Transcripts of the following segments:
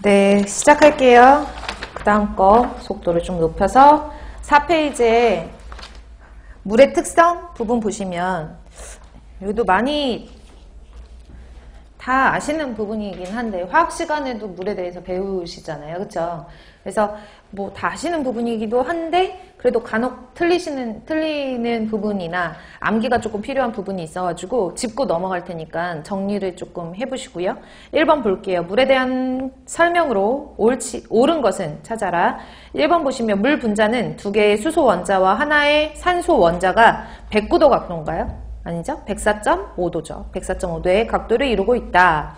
네, 시작할게요. 그 다음 거 속도를 좀 높여서 4페이지에 물의 특성 부분 보시면 여기도 많이 다 아시는 부분이긴 한데 화학 시간에도 물에 대해서 배우시잖아요. 그렇죠? 그래서 뭐 다 아시는 부분이기도 한데 그래도 간혹 틀리는 부분이나 암기가 조금 필요한 부분이 있어가지고 짚고 넘어갈 테니까 정리를 조금 해보시고요. 1번 볼게요. 물에 대한 설명으로 옳은 것은 찾아라. 1번 보시면 물 분자는 두 개의 수소 원자와 하나의 산소 원자가 109도 각도인가요? 아니죠? 104.5도죠. 104.5도의 각도를 이루고 있다.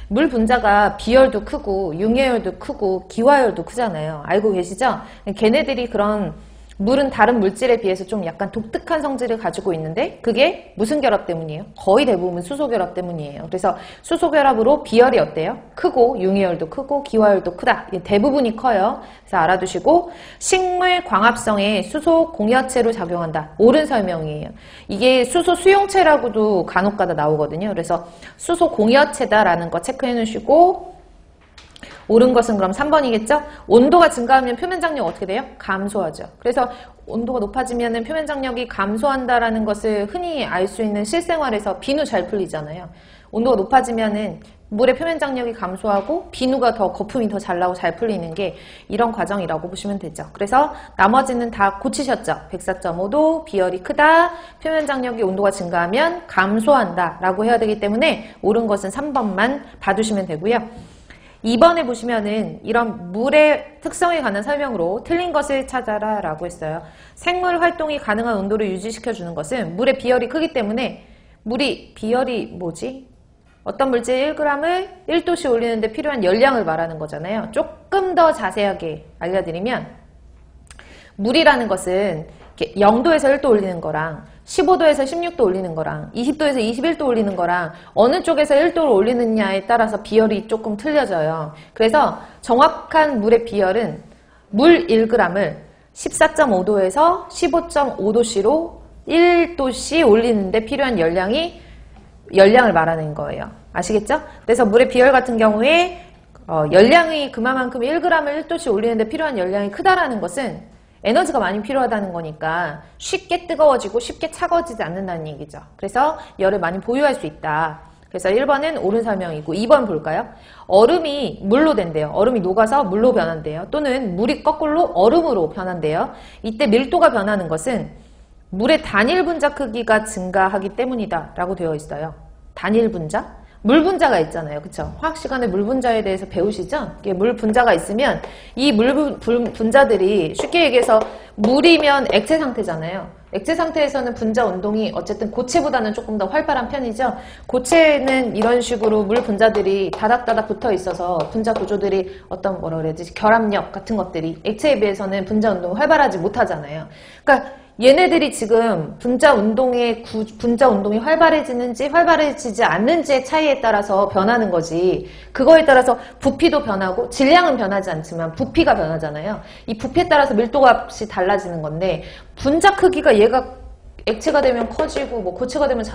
물 분자가 비열도 크고 융해열도 크고 기화열도 크잖아요. 알고 계시죠? 걔네들이 그런 물은 다른 물질에 비해서 좀 약간 독특한 성질을 가지고 있는데 그게 무슨 결합 때문이에요? 거의 대부분 수소 결합 때문이에요. 그래서 수소 결합으로 비열이 어때요? 크고 융해열도 크고 기화열도 크다. 대부분이 커요. 그래서 알아두시고 식물 광합성에 수소 공여체로 작용한다. 옳은 설명이에요. 이게 수소 수용체라고도 간혹가다 나오거든요. 그래서 수소 공여체다라는 거 체크해 놓으시고 옳은 것은 그럼 3번이겠죠? 온도가 증가하면 표면 장력 어떻게 돼요? 감소하죠. 그래서 온도가 높아지면 표면 장력이 감소한다라는 것을 흔히 알 수 있는 실생활에서 비누 잘 풀리잖아요. 온도가 높아지면은 물의 표면 장력이 감소하고 비누가 더 거품이 더 잘 나고 잘 풀리는 게 이런 과정이라고 보시면 되죠. 그래서 나머지는 다 고치셨죠. 104.5도, 비열이 크다, 표면 장력이 온도가 증가하면 감소한다 라고 해야 되기 때문에 옳은 것은 3번만 봐두시면 되고요. 2번에 보시면은 이런 물의 특성에 관한 설명으로 틀린 것을 찾아라 라고 했어요. 생물 활동이 가능한 온도를 유지시켜주는 것은 물의 비열이 크기 때문에 비열이 뭐지? 어떤 물질 1g을 1도씨 올리는데 필요한 열량을 말하는 거잖아요. 조금 더 자세하게 알려드리면 물이라는 것은 0도에서 1도 올리는 거랑 15도에서 16도 올리는 거랑 20도에서 21도 올리는 거랑 어느 쪽에서 1도를 올리느냐에 따라서 비열이 조금 틀려져요. 그래서 정확한 물의 비열은 물 1g을 14.5도에서 15.5도씨로 1도씨 올리는데 필요한 열량을 말하는 거예요. 아시겠죠? 그래서 물의 비열 같은 경우에 열량이 그만큼 1g을 1도씨 올리는데 필요한 열량이 크다라는 것은 에너지가 많이 필요하다는 거니까 쉽게 뜨거워지고 쉽게 차가워지지 않는다는 얘기죠. 그래서 열을 많이 보유할 수 있다. 그래서 1번은 옳은 설명이고 2번 볼까요? 얼음이 물로 된대요. 얼음이 녹아서 물로 변한대요. 또는 물이 거꾸로 얼음으로 변한대요. 이때 밀도가 변하는 것은 물의 단일 분자 크기가 증가하기 때문이다 라고 되어 있어요. 단일 분자? 물 분자가 있잖아요. 그쵸? 화학 시간에 물 분자에 대해서 배우시죠? 이게 물 분자가 있으면 이 물 분자들이 쉽게 얘기해서 물이면 액체 상태잖아요. 액체 상태에서는 분자 운동이 어쨌든 고체보다는 조금 더 활발한 편이죠. 고체는 이런 식으로 물 분자들이 다닥다닥 붙어 있어서 분자 구조들이 어떤 뭐라 그래야지 결합력 같은 것들이 액체에 비해서는 분자 운동이 활발하지 못하잖아요. 그러니까 얘네들이 지금 분자 운동이 활발해지는지 활발해지지 않는지의 차이에 따라서 변하는 거지. 그거에 따라서 부피도 변하고 질량은 변하지 않지만 부피가 변하잖아요. 이 부피에 따라서 밀도 값이 달라지는 건데 분자 크기가 얘가 액체가 되면 커지고 뭐 고체가 되면 작아지고